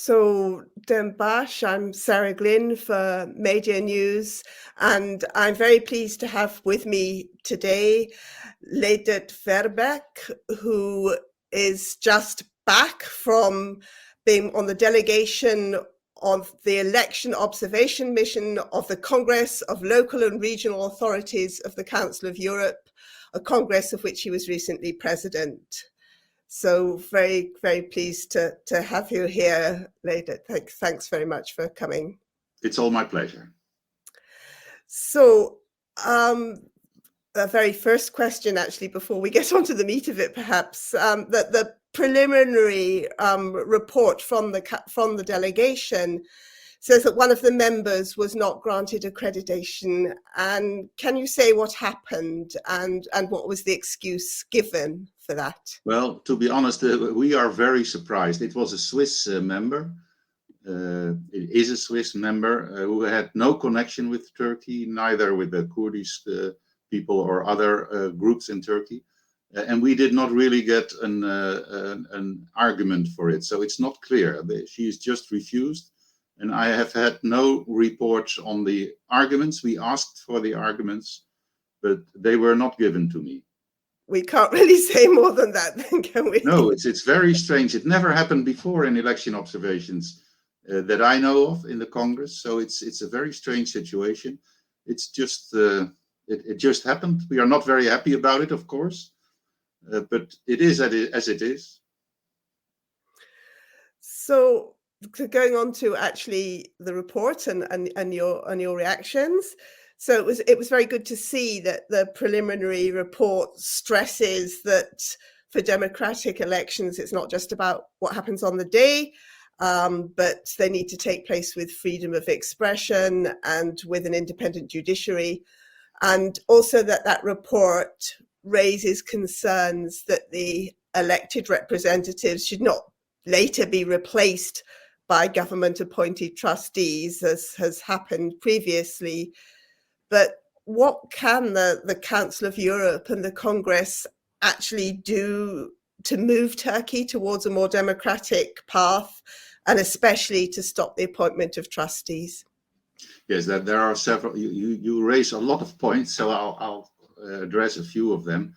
So, Den Bosch, I'm Sarah Glynn for Media News, and I'm very pleased to have with me today Leendart Verbeek, who is just back from being on the delegation of the election observation mission of the Congress of Local and Regional Authorities of the Council of Europe, a congress of which he was recently president. So very, very pleased to have you here, Leendart. Thanks very much for coming. It's all my pleasure. So the very first question, actually, before we get on to the meat of it, perhaps, that the preliminary report from the delegation says that one of the members was not granted accreditation. And can you say what happened and what was the excuse given for that? Well, to be honest, we are very surprised. It was a Swiss member. It is a Swiss member who had no connection with Turkey, neither with the Kurdish people or other groups in Turkey. And we did not really get an argument for it. So it's not clear. She is just refused. And I have had no reports on the arguments. We asked for the arguments, but they were not given to me. We can't really say more than that, then, can we? No, it's very strange. It never happened before in election observations that I know of in the Congress. So it's a very strange situation. It's just it just happened. We are not very happy about it, of course, but it is as it is. So going on to actually the report and your reactions. So it was very good to see that the preliminary report stresses that for democratic elections, it's not just about what happens on the day, but they need to take place with freedom of expression and with an independent judiciary. And also that report raises concerns that the elected representatives should not later be replaced by government-appointed trustees, as has happened previously. But what can the Council of Europe and the Congress actually do to move Turkey towards a more democratic path, and especially to stop the appointment of trustees? Yes, there are several. You raise a lot of points, so I'll address a few of them.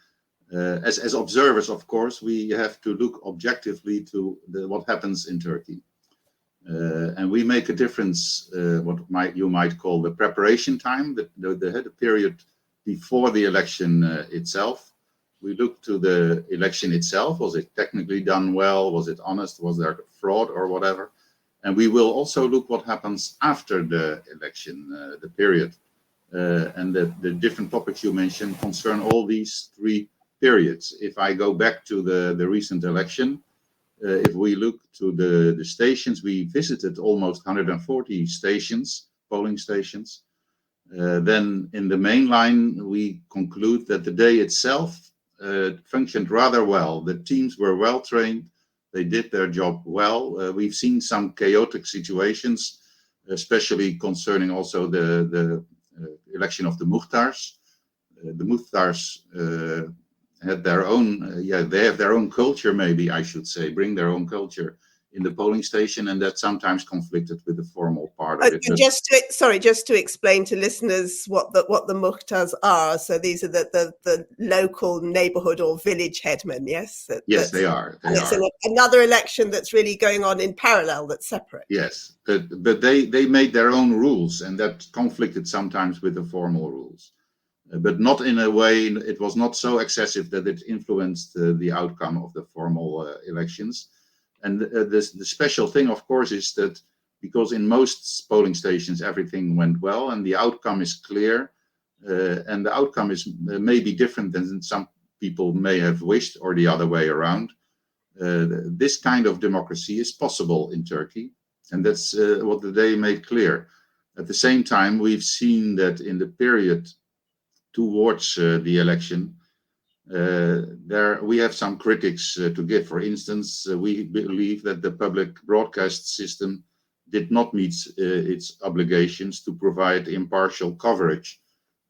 As observers, of course, we have to look objectively to what happens in Turkey. And we make a difference, what you might call the preparation time, the period before the election itself. We look to the election itself. Was it technically done well? Was it honest? Was there fraud or whatever? And we will also look what happens after the election, the period. And the different topics you mentioned concern all these three periods. If I go back to the recent election, if we look to the stations, we visited almost 140 stations, polling stations. Then in the main line, we conclude that the day itself functioned rather well. The teams were well trained. They did their job well. We've seen some chaotic situations, especially concerning also the election of the Muhtars. The Muhtars had their own, they have their own culture, maybe I should say, bring their own culture in the polling station, and that sometimes conflicted with the formal part of it. Just to explain to listeners what the Muhtars are. So these are the local neighborhood or village headmen, yes? Yes, they are. It's another election that's really going on in parallel, that's separate. Yes, but they made their own rules, and that conflicted sometimes with the formal rules. But not in a way, it was not so excessive that it influenced the outcome of the formal elections. And the special thing, of course, is that because in most polling stations everything went well and the outcome is clear, and the outcome is maybe different than some people may have wished, or the other way around. This kind of democracy is possible in Turkey, and that's what the day made clear. At the same time, we've seen that in the period towards the election, we have some critics to give. For instance, we believe that the public broadcast system did not meet its obligations to provide impartial coverage.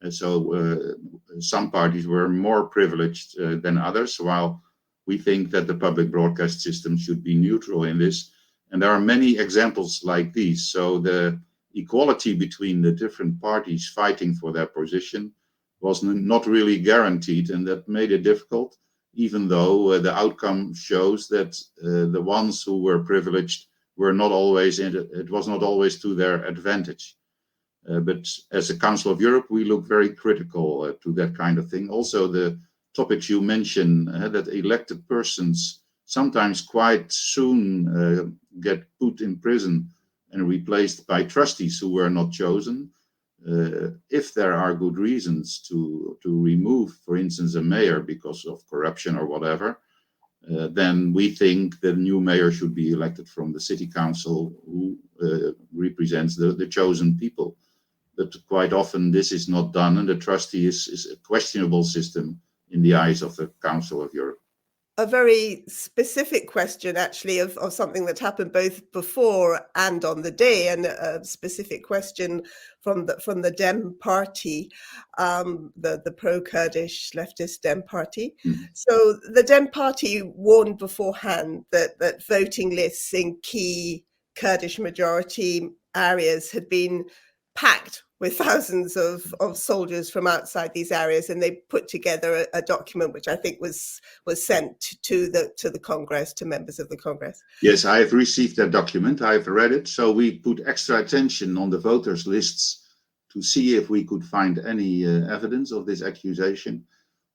So some parties were more privileged than others, while we think that the public broadcast system should be neutral in this. And there are many examples like these. So the equality between the different parties fighting for their position was not really guaranteed, and that made it difficult, even though the outcome shows that the ones who were privileged were not always it was not always to their advantage. But as a Council of Europe, we look very critical to that kind of thing. Also, the topics you mentioned, that elected persons sometimes quite soon get put in prison and replaced by trustees who were not chosen. If there are good reasons to remove, for instance, a mayor because of corruption or whatever, then we think the new mayor should be elected from the city council who represents the chosen people. But quite often this is not done, and the trustee is a questionable system in the eyes of the Council of Europe. A very specific question, actually, of something that happened both before and on the day, and a specific question from the Dem Party, the pro-Kurdish leftist Dem Party. Mm-hmm. So the Dem Party warned beforehand that voting lists in key Kurdish majority areas had been packed with thousands of soldiers from outside these areas, and they put together a document which I think was sent to the Congress, to members of the Congress. Yes, I have received that document. I've read it. So we put extra attention on the voters' lists to see if we could find any evidence of this accusation.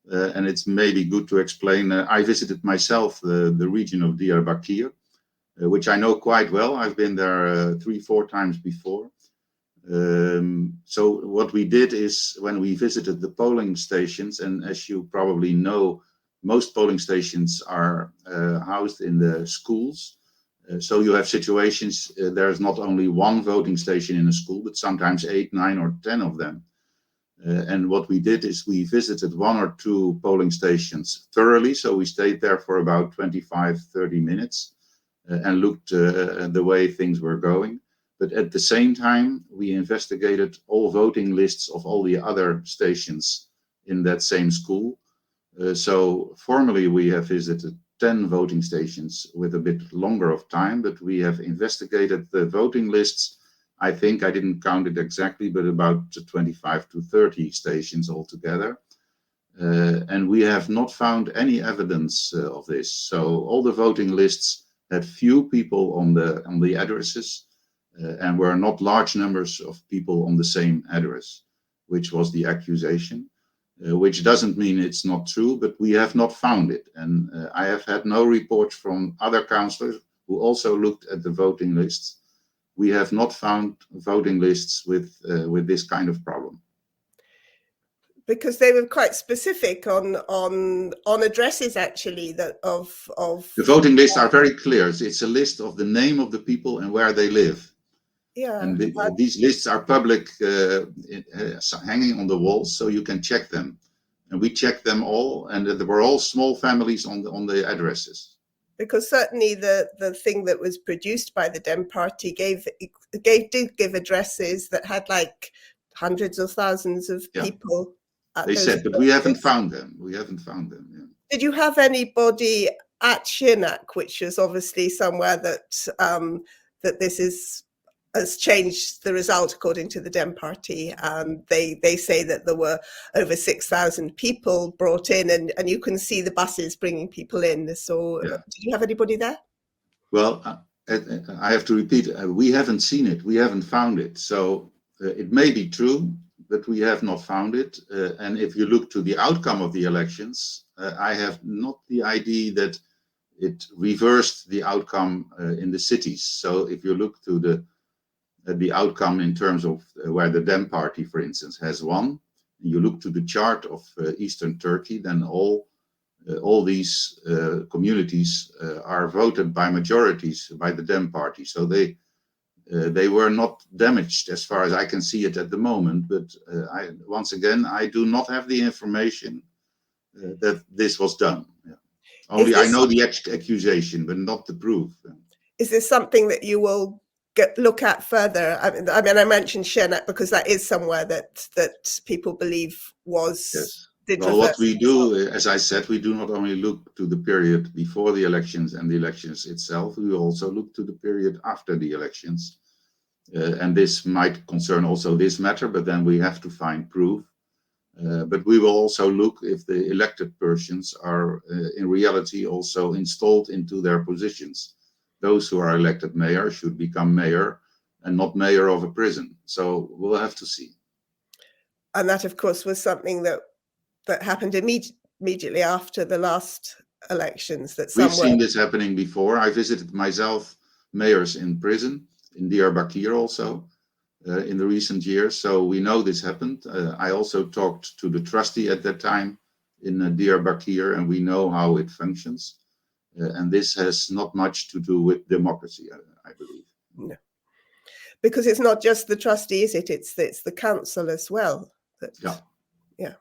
And it's maybe good to explain. I visited myself the region of Diyarbakir, which I know quite well. I've been there 3-4 times before. So what we did is, when we visited the polling stations, and as you probably know, most polling stations are housed in the schools. So you have situations, there's not only one voting station in a school, but sometimes 8, 9, or 10 of them. And what we did is we visited 1 or 2 polling stations thoroughly. So we stayed there for about 25-30 minutes and looked at the way things were going. But at the same time, we investigated all voting lists of all the other stations in that same school. So formally, we have visited 10 voting stations with a bit longer of time, but we have investigated the voting lists. I think, I didn't count it exactly, but about 25 to 30 stations altogether. And we have not found any evidence of this. So all the voting lists had few people on the addresses. And were not large numbers of people on the same address, which was the accusation, which doesn't mean it's not true, but we have not found it. And I have had no reports from other councillors who also looked at the voting lists. We have not found voting lists with this kind of problem. Because they were quite specific on addresses, actually, that of the voting lists are very clear. It's a list of the name of the people and where they live. Yeah, and these lists are public, hanging on the walls, so you can check them. And we checked them all, and there were all small families on the addresses. Because certainly the thing that was produced by the Dem Party did give addresses that had like hundreds of thousands of people. They said, but we haven't found them. Yeah. Did you have anybody at Siernak, which is obviously somewhere that this has changed the result according to the Dem Party? They say that there were over 6,000 people brought in, and you can see the buses bringing people in. So did you have anybody there? Well, I have to repeat, we haven't seen it. We haven't found it. So it may be true, but we have not found it. And if you look to the outcome of the elections, I have not the idea that it reversed the outcome in the cities. So if you look to the outcome in terms of where the Dem Party, for instance, has won, you look to the chart of Eastern Turkey, then all these communities are voted by majorities by the Dem Party. So they were not damaged as far as I can see it at the moment. But once again, I do not have the information that this was done. Yeah. Only I know the accusation, but not the proof. Is this something that you will look at further? I mean, I mentioned Siernak because that is somewhere that people believe was did Well, refer what to we as well. do, as I said, we do not only look to the period before the elections and the elections itself, we also look to the period after the elections. And this might concern also this matter, but then we have to find proof. But we will also look if the elected persons are in reality also installed into their positions. Those who are elected mayor should become mayor and not mayor of a prison. So we'll have to see. And that, of course, was something that happened immediately after the last elections, that We've some were. seen this happening before. I visited myself mayors in prison, in Diyarbakir also, in the recent years. So we know this happened. I also talked to the trustee at that time in Diyarbakir, and we know how it functions. And this has not much to do with democracy, I believe. No. Because it's not just the trustee, is it? It's the council as well. Yeah. Yeah.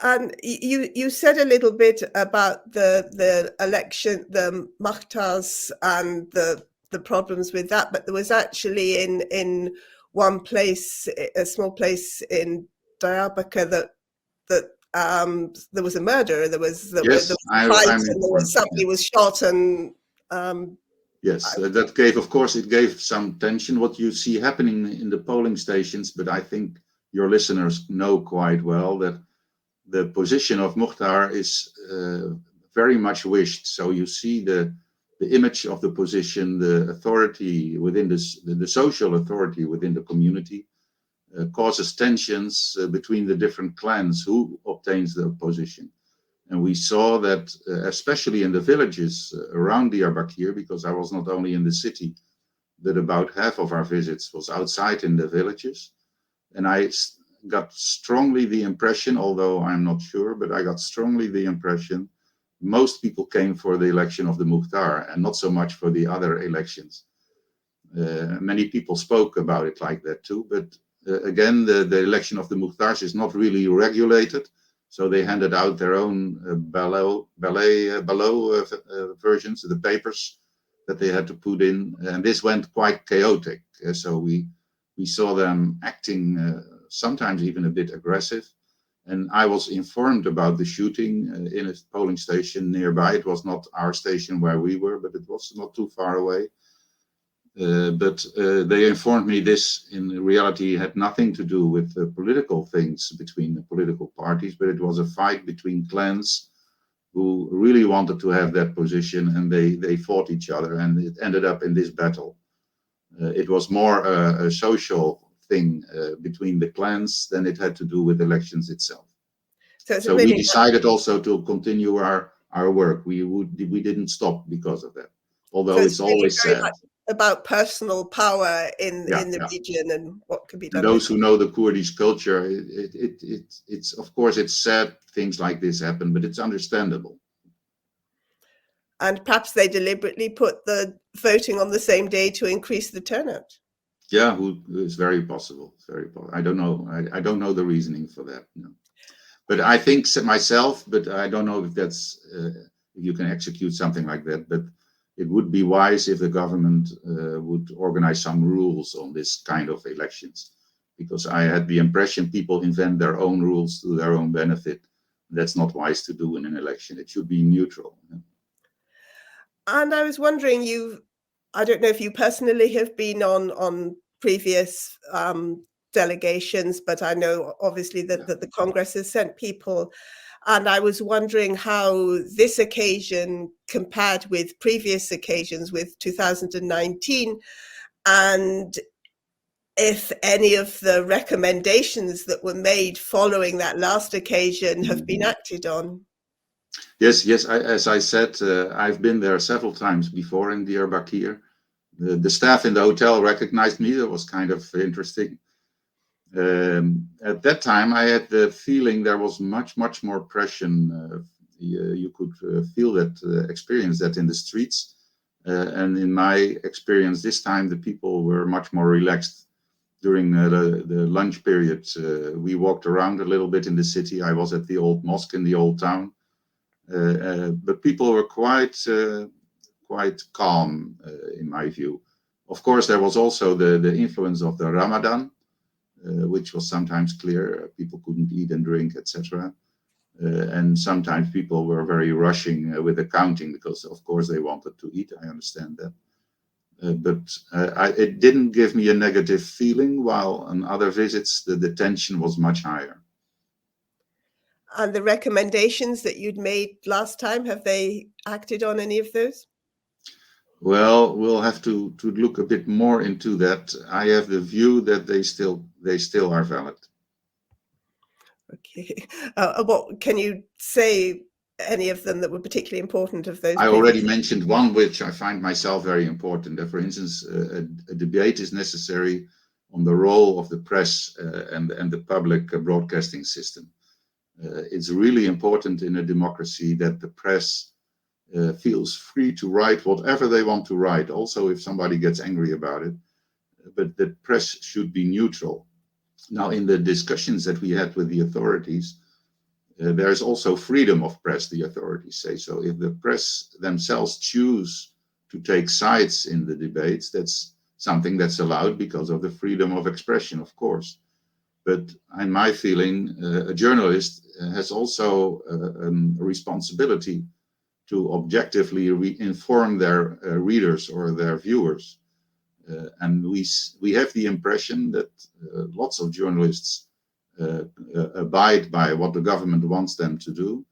And you said a little bit about the election, the Maktas and the problems with that, but there was actually in one place, a small place in Diyarbakir, that there was a murder. There was a fight, I'm and there was informed. somebody was shot, and yes, that gave, of course, it gave some tension. What you see happening in the polling stations, but I think your listeners know quite well that the position of Mukhtar is very much wished. So you see the image of the position, the authority within the social authority within the community causes tensions between the different clans who obtains the position. And we saw that especially in the villages around Diyarbakir, because I was not only in the city, but about half of our visits was outside in the villages. And I got strongly the impression, although I'm not sure, but I got strongly the impression most people came for the election of the Mukhtar and not so much for the other elections. Many people spoke about it like that too, but again, the election of the Mukhtars is not really regulated. So they handed out their own ballet versions, the papers that they had to put in. And this went quite chaotic. So we saw them acting sometimes even a bit aggressive. And I was informed about the shooting in a polling station nearby. It was not our station where we were, but it was not too far away. But they informed me this in reality had nothing to do with political things between the political parties, but it was a fight between clans who really wanted to have that position, and they fought each other, and it ended up in this battle. It was more a social thing between the clans than it had to do with elections itself. So we decided also to continue our work. We didn't stop because of that, although it's always sad. About personal power in the region and what can be done. And those who know the Kurdish culture, it's of course it's sad things like this happen, but it's understandable. And perhaps they deliberately put the voting on the same day to increase the turnout. Yeah, it's very possible. It's very possible. I don't know. I don't know the reasoning for that. No. But I think myself, but I don't know if that's if you can execute something like that. But it would be wise if the government would organize some rules on this kind of elections, because I had the impression people invent their own rules to their own benefit. That's not wise to do in an election. It should be neutral. And I was wondering, I don't know if you personally have been on previous delegations, but I know obviously that the Congress has sent people. And I was wondering how this occasion compared with previous occasions, with 2019, and if any of the recommendations that were made following that last occasion have been acted on. Yes. As I said, I've been there several times before in Diyarbakir. The staff in the hotel recognized me. That was kind of interesting. At that time, I had the feeling there was much more pressure. You could feel that, experience that in the streets. And in my experience this time, the people were much more relaxed during the lunch period. We walked around a little bit in the city. I was at the old mosque in the old town. But people were quite calm, in my view. Of course, there was also the influence of the Ramadan. which was sometimes clear. People couldn't eat and drink, etc. And sometimes people were very rushing with the counting because, of course, they wanted to eat. I understand that. But it didn't give me a negative feeling, while on other visits the tension was much higher. And the recommendations that you'd made last time, have they acted on any of those? Well, we'll have to look a bit more into that. I have the view that they still are valid. Okay. What can you say? Any of them that were particularly important of those? I already mentioned one which I find myself very important. For instance, a debate is necessary on the role of the press and the public broadcasting system. It's really important in a democracy that the press feels free to write whatever they want to write, also if somebody gets angry about it. But the press should be neutral. Now, in the discussions that we had with the authorities, there's also freedom of press, the authorities say. So if the press themselves choose to take sides in the debates, that's something that's allowed because of the freedom of expression, of course. But in my feeling, a journalist has also a responsibility to objectively inform their readers or their viewers. And we have the impression that lots of journalists abide by what the government wants them to do.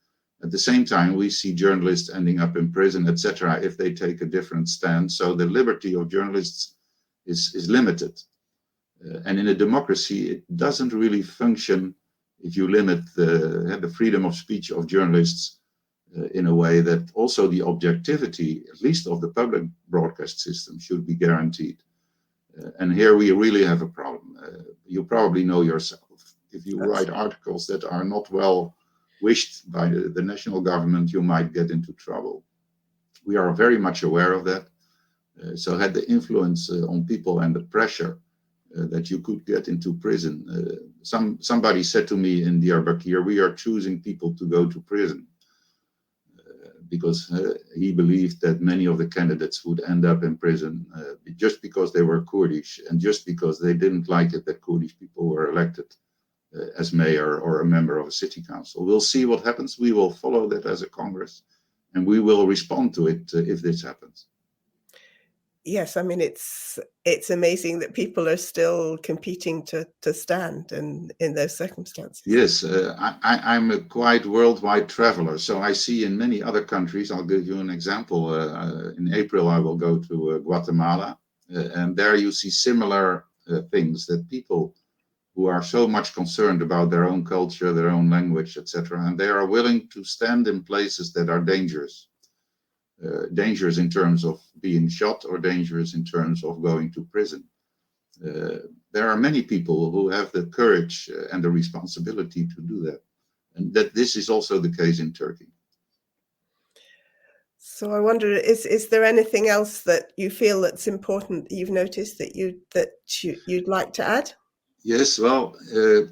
At the same time, we see journalists ending up in prison, etc., if they take a different stand. So the liberty of journalists is limited. And in a democracy, it doesn't really function if you limit the freedom of speech of journalists in a way that also the objectivity, at least of the public broadcast system, should be guaranteed. And here we really have a problem. You probably know yourself. If you write articles that are not well wished by the national government, you might get into trouble. We are very much aware of that. So had the influence on people and the pressure that you could get into prison. Somebody said to me in Diyarbakir, we are choosing people to go to prison because he believed that many of the candidates would end up in prison just because they were Kurdish and just because they didn't like it that Kurdish people were elected as mayor or a member of a city council. We'll see what happens. We will follow that as a Congress and we will respond to it if this happens. Yes, I mean, it's amazing that people are still competing to stand in those circumstances. Yes, I'm a quite worldwide traveler, so I see in many other countries. I'll give you an example. In April, I will go to Guatemala, and there you see similar things, that people who are so much concerned about their own culture, their own language, etc., and they are willing to stand in places that are dangerous. Dangerous in terms of being shot or dangerous in terms of going to prison. There are many people who have the courage and the responsibility to do that. And that this is also the case in Turkey. So I wonder, is there anything else that you feel that's important that you've noticed that you'd like to add? Yes, well,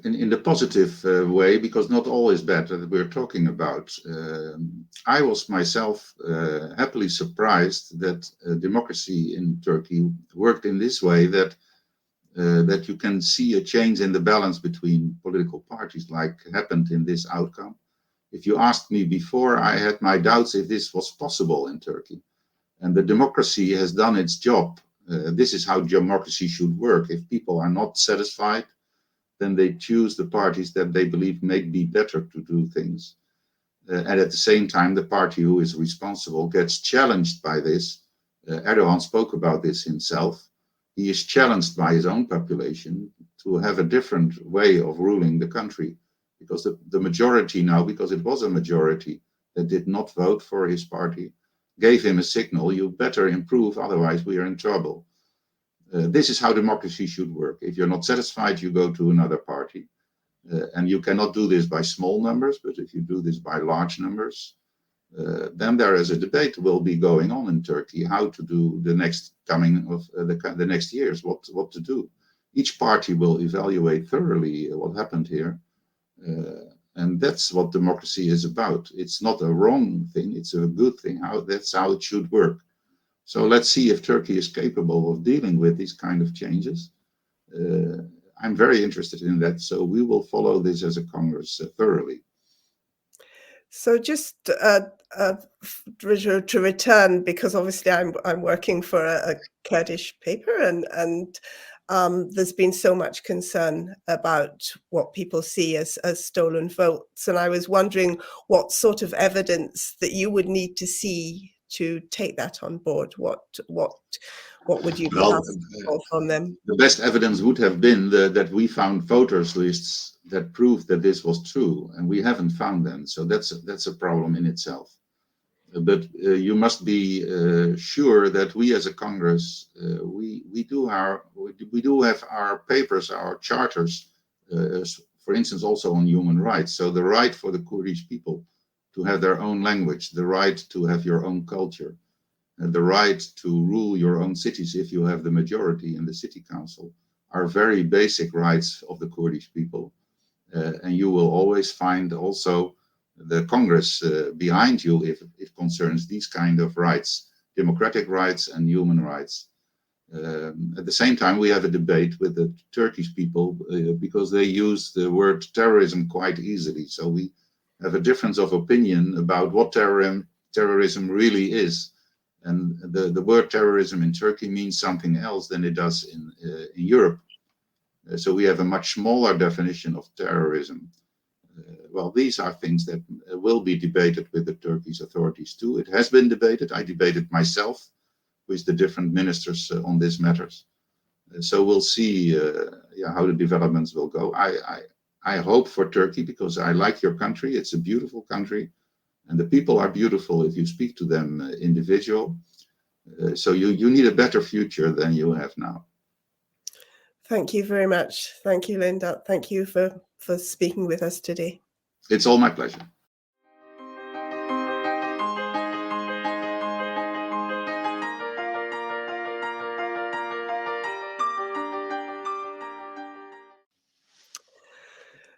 in the positive way, because not all is bad that we're talking about. I was myself happily surprised that democracy in Turkey worked in this way, that you can see a change in the balance between political parties, like happened in this outcome. If you asked me before, I had my doubts if this was possible in Turkey. And the democracy has done its job. This is how democracy should work. If people are not satisfied, then they choose the parties that they believe may be better to do things. And at the same time, the party who is responsible gets challenged by this. Erdogan spoke about this himself. He is challenged by his own population to have a different way of ruling the country. Because the majority now, because it was a majority that did not vote for his party, gave him a signal, you better improve, otherwise we are in trouble. This is how democracy should work. If you're not satisfied, you go to another party. And you cannot do this by small numbers, but if you do this by large numbers, then there is a debate will be going on in Turkey, how to do the next coming of the next years, what to do. Each party will evaluate thoroughly what happened here. And that's what democracy is about. It's not a wrong thing, it's a good thing. That's how it should work. So let's see if Turkey is capable of dealing with these kind of changes. I'm very interested in that. So we will follow this as a Congress thoroughly. So just to return, because obviously I'm working for a Kurdish paper, and there's been so much concern about what people see as stolen votes, and I was wondering what sort of evidence that you would need to see to take that on board. What would you be asking for from them? The best evidence would have been that we found voters lists that proved that this was true, and we haven't found them. So that's a problem in itself. But you must be sure that we, as a Congress, we do have our papers, our charters, for instance, also on human rights. So the right for the Kurdish people to have their own language, the right to have your own culture, the right to rule your own cities if you have the majority in the city council, are very basic rights of the Kurdish people. And you will always find also the Congress behind you if it concerns these kind of rights, democratic rights and human rights. At the same time, we have a debate with the Turkish people because they use the word terrorism quite easily. So we have a difference of opinion about what terrorism really is. And the word terrorism in Turkey means something else than it does in Europe. So we have a much smaller definition of terrorism. Well, these are things that will be debated with the Turkish authorities too. It has been debated. I debated myself with the different ministers on these matters. So we'll see how the developments will go. I hope for Turkey because I like your country. It's a beautiful country. And the people are beautiful if you speak to them individual. So you need a better future than you have now. Thank you very much. Thank you, Leendart. Thank you for speaking with us today. It's all my pleasure.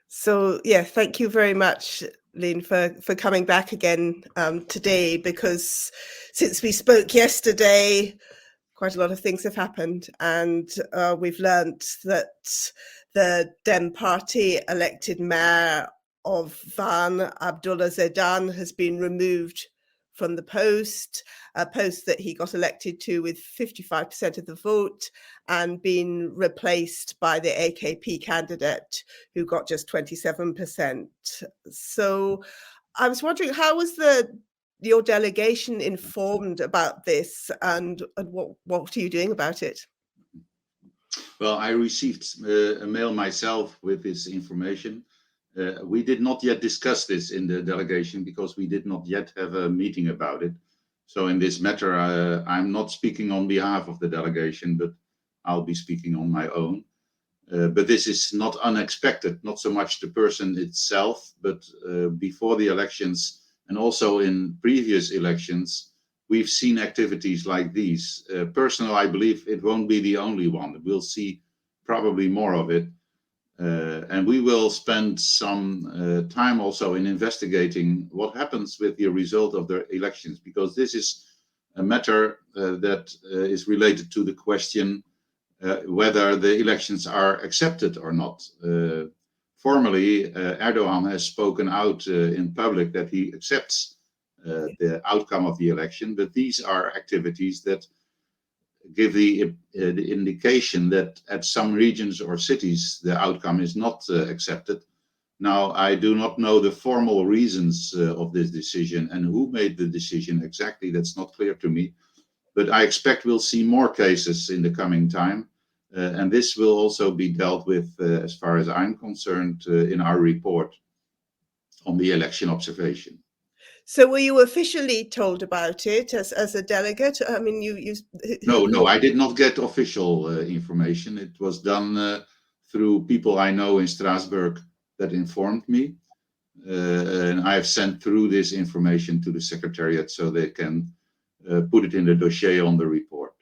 So yeah, thank you very much, Leen, for coming back again today, because since we spoke yesterday, quite a lot of things have happened, and we've learned that the Dem Party elected mayor of Van, Abdullah Zedan, has been removed from the post, a post that he got elected to with 55% of the vote, and been replaced by the AKP candidate who got just 27%. So I was wondering, how was your delegation informed about this, and what are you doing about it? Well, I received a mail myself with this information. We did not yet discuss this in the delegation because we did not yet have a meeting about it. So in this matter, I'm not speaking on behalf of the delegation, but I'll be speaking on my own. But this is not unexpected, not so much the person itself, but before the elections and also in previous elections, we've seen activities like these. Personally, I believe it won't be the only one. We'll see probably more of it. And we will spend some time also in investigating what happens with the result of the elections, because this is a matter that is related to the question whether the elections are accepted or not. Formally, Erdogan has spoken out in public that he accepts the outcome of the election, but these are activities that give the indication that at some regions or cities the outcome is not accepted. Now, I do not know the formal reasons of this decision and who made the decision exactly. That's not clear to me, but I expect we'll see more cases in the coming time. And this will also be dealt with, as far as I'm concerned, in our report on the election observation. So were you officially told about it as a delegate? I mean, No, I did not get official information. It was done through people I know in Strasbourg that informed me. And I have sent through this information to the Secretariat so they can put it in the dossier on the report.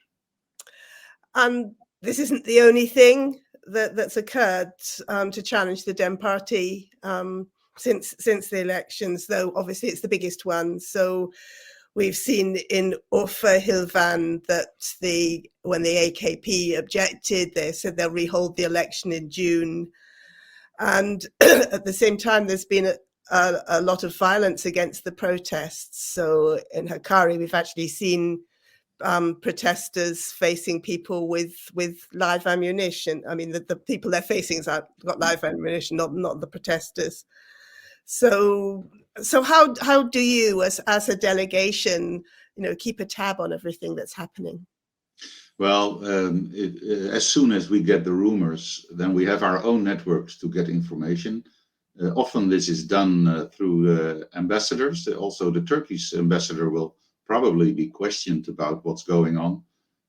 And this isn't the only thing that's occurred to challenge the Dem Party since the elections, though obviously it's the biggest one. So We've seen in Urfa Hilvan that when the AKP objected, they said they'll rehold the election in June. And at the same time, there's been a lot of violence against the protests. So in Hakkari, we've actually seen protesters facing people with live ammunition. I mean, the people they're facing have got live ammunition, not the protesters. So how do you, as a delegation, keep a tab on everything that's happening? Well, as soon as we get the rumors, then we have our own networks to get information. Often this is done through ambassadors. Also, the Turkish ambassador will probably be questioned about what's going on.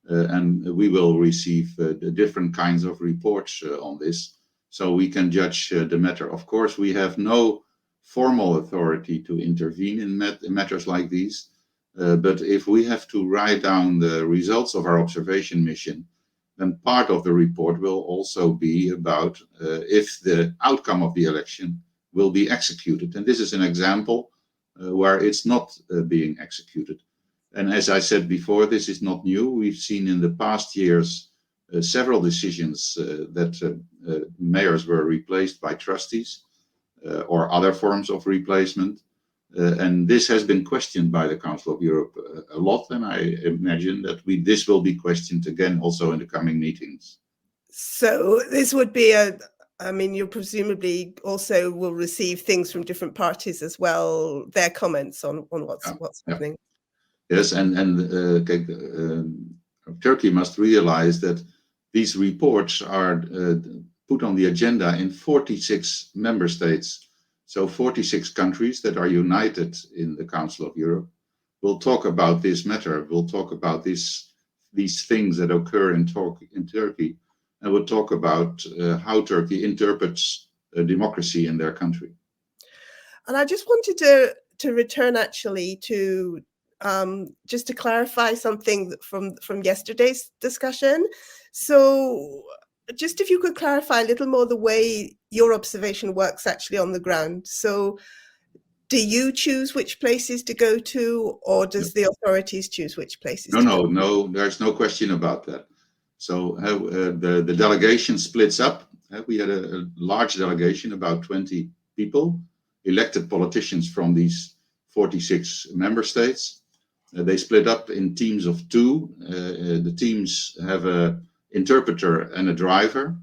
And we will receive the different kinds of reports on this, so we can judge the matter. Of course, we have no formal authority to intervene in matters like these. But if we have to write down the results of our observation mission, then part of the report will also be about if the outcome of the election will be executed. And this is an example where it's not being executed. And as I said before, this is not new. We've seen in the past years several decisions that mayors were replaced by trustees or other forms of replacement. And this has been questioned by the Council of Europe a lot, and I imagine that this will be questioned again also in the coming meetings. So this would be I mean, you presumably also will receive things from different parties as well, their comments on what's happening. Yes, and Turkey must realize that these reports are put on the agenda in 46 member states. So 46 countries that are united in the Council of Europe will talk about this matter, will talk about these things that occur in Turkey, and will talk about how Turkey interprets democracy in their country. And I just wanted to return actually to just to clarify something from yesterday's discussion. So just if you could clarify a little more the way your observation works actually on the ground. So do you choose which places to go to, or does the authorities choose which places to go? No, there's no question about that. So the delegation splits up. We had a large delegation, about 20 people, elected politicians from these 46 member states. They split up in teams of 2. The teams have an interpreter and a driver,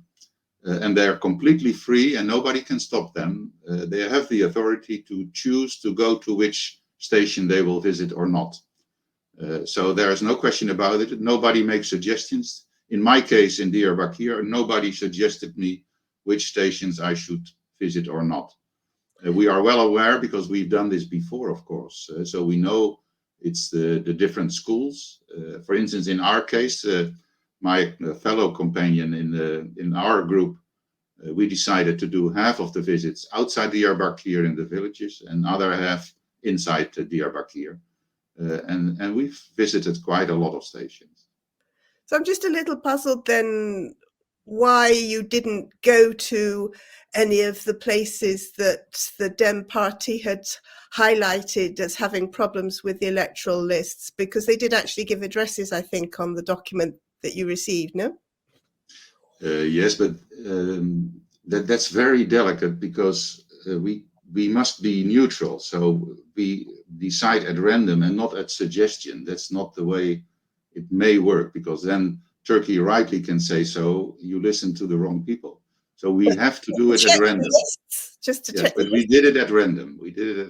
and they are completely free and nobody can stop them. They have the authority to choose to go to which station they will visit or not. So there is no question about it. Nobody makes suggestions. In my case, in Diyarbakir, nobody suggested me which stations I should visit or not. We are well aware because we've done this before, of course. So we know it's the different schools. For instance, in our case, my fellow companion in our group, we decided to do half of the visits outside Diyarbakir in the villages and other half inside Diyarbakir. And we've visited quite a lot of stations. So I'm just a little puzzled then why you didn't go to any of the places that the Dem party had highlighted as having problems with the electoral lists, because they did actually give addresses, I think, on the document that you received, no? Yes, but that's very delicate because we must be neutral. So we decide at random and not at suggestion. That's not the way it may work, because then Turkey rightly can say, so you listen to the wrong people. So we have to do it at random. Just to yes, check. But we did it at random. Yeah.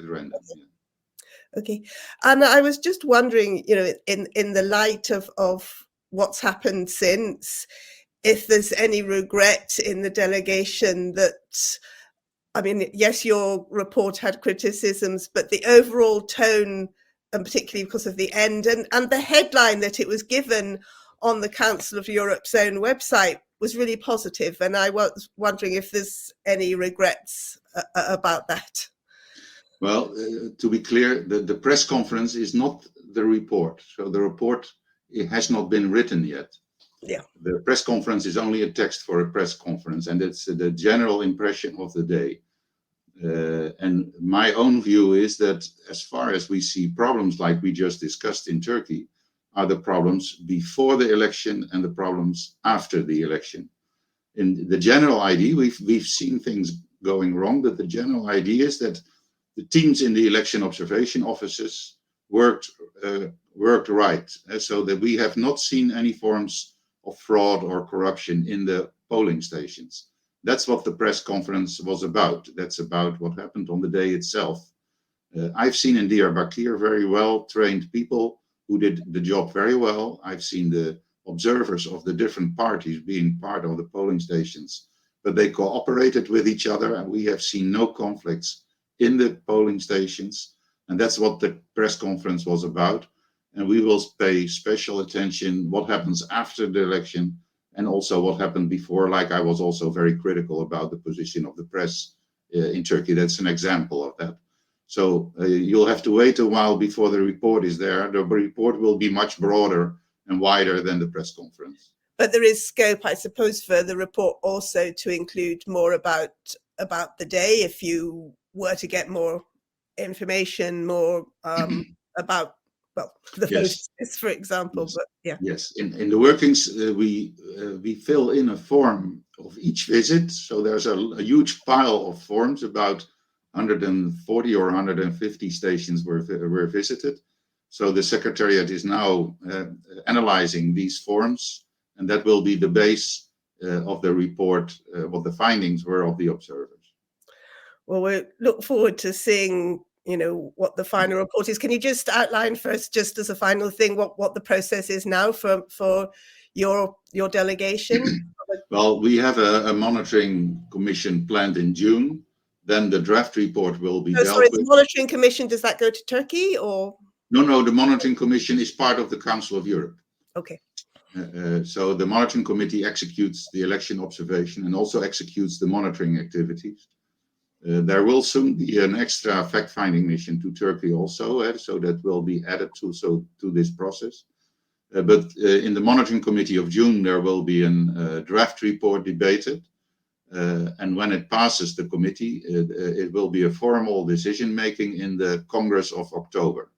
Okay. And I was just wondering, in the light of what's happened since, if there's any regret in the delegation that, I mean, yes, your report had criticisms, but the overall tone, and particularly because of the end and the headline that it was given on the Council of Europe's own website was really positive. And I was wondering if there's any regrets about that. Well, to be clear, the press conference is not the report. So the report, it has not been written yet. Yeah. The press conference is only a text for a press conference, and it's the general impression of the day. And my own view is that as far as we see problems like we just discussed in Turkey, are the problems before the election and the problems after the election. In the general idea, we've seen things going wrong, but the general idea is that the teams in the election observation offices worked right, so that we have not seen any forms of fraud or corruption in the polling stations. That's what the press conference was about. That's about what happened on the day itself. I've seen in Diyarbakir very well trained people who did the job very well. I've seen the observers of the different parties being part of the polling stations, but they cooperated with each other, and we have seen no conflicts in the polling stations. And that's what the press conference was about. And we will pay special attention what happens after the election and also what happened before. Like, I was also very critical about the position of the press in Turkey. That's an example of that. So you'll have to wait a while before the report is there. The report will be much broader and wider than the press conference. But there is scope, I suppose, for the report also to include more about the day, if you were to get more information, more about, well, the Yes. voters, for example. Yes. But yeah. Yes, in the workings, we fill in a form of each visit. So there's a huge pile of forms, about 140 or 150 stations were visited. So the Secretariat is now analyzing these forms, and that will be the base of the report, what the findings were of the observers. Well, we look forward to seeing, what the final report is. Can you just outline first, just as a final thing, what the process is now for your delegation? Well, we have a monitoring commission planned in June. Then the draft report will be dealt with. The monitoring commission, does that go to Turkey or? No, the monitoring commission is part of the Council of Europe. Okay. So the monitoring committee executes the election observation and also executes the monitoring activities. There will soon be an extra fact-finding mission to Turkey also, so that will be added to this process. But in the monitoring committee of June, there will be a draft report debated. And when it passes the committee, it will be a formal decision-making in the Congress of October.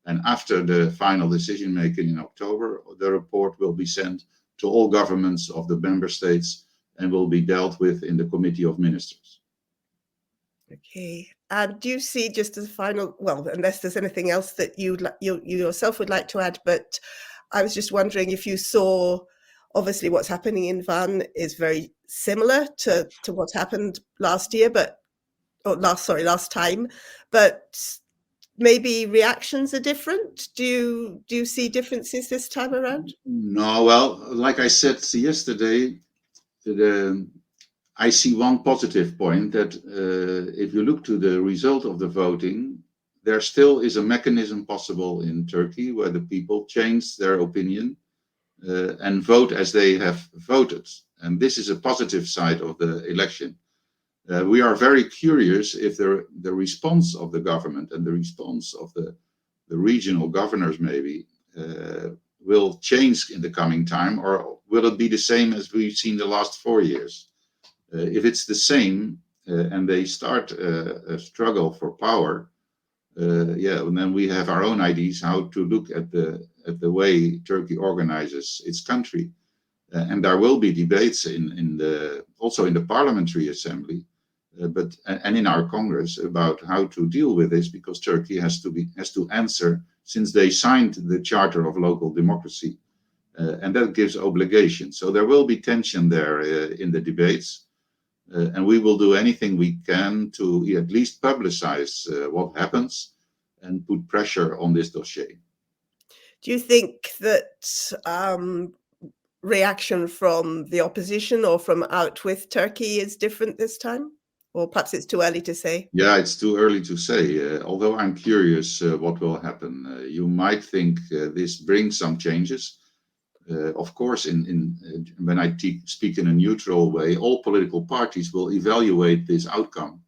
And after the final decision-making in October, the report will be sent to all governments of the member states and will be dealt with in the Committee of Ministers. Okay. And do you see, just as a final, well, unless there's anything else that you yourself would like to add, but I was just wondering if you saw, obviously what's happening in Van is very similar to what happened last year, last time, but maybe reactions are different. Do you see differences this time around? No, well, like I said yesterday, I see one positive point, that if you look to the result of the voting, there still is a mechanism possible in Turkey where the people change their opinion and vote as they have voted. And this is a positive side of the election. We are very curious if the response of the government and the response of the regional governors maybe will change in the coming time, or will it be the same as we've seen the last 4 years? If it's the same and they start a struggle for power, and then we have our own ideas how to look at the way Turkey organizes its country, and there will be debates also in the Parliamentary Assembly, and in our Congress about how to deal with this, because Turkey has to answer, since they signed the Charter of Local Democracy, and that gives obligations. So there will be tension there in the debates. And we will do anything we can to at least publicize what happens and put pressure on this dossier. Do you think that reaction from the opposition or from out with Turkey is different this time? Or perhaps it's too early to say? Yeah, it's too early to say. Although I'm curious what will happen. You might think this brings some changes. Of course, when I speak in a neutral way, all political parties will evaluate this outcome.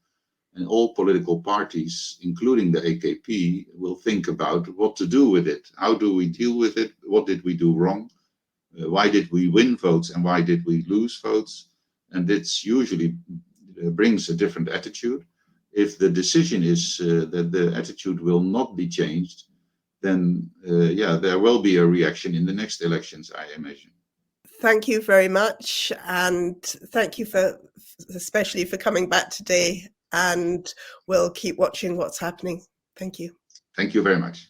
And all political parties, including the AKP, will think about what to do with it. How do we deal with it? What did we do wrong? Why did we win votes and why did we lose votes? And this usually brings a different attitude. if the decision is that the attitude will not be changed, then yeah, there will be a reaction in the next elections, I imagine. Thank you very much, and thank you especially for coming back today, and we'll keep watching what's happening. Thank you. Thank you very much.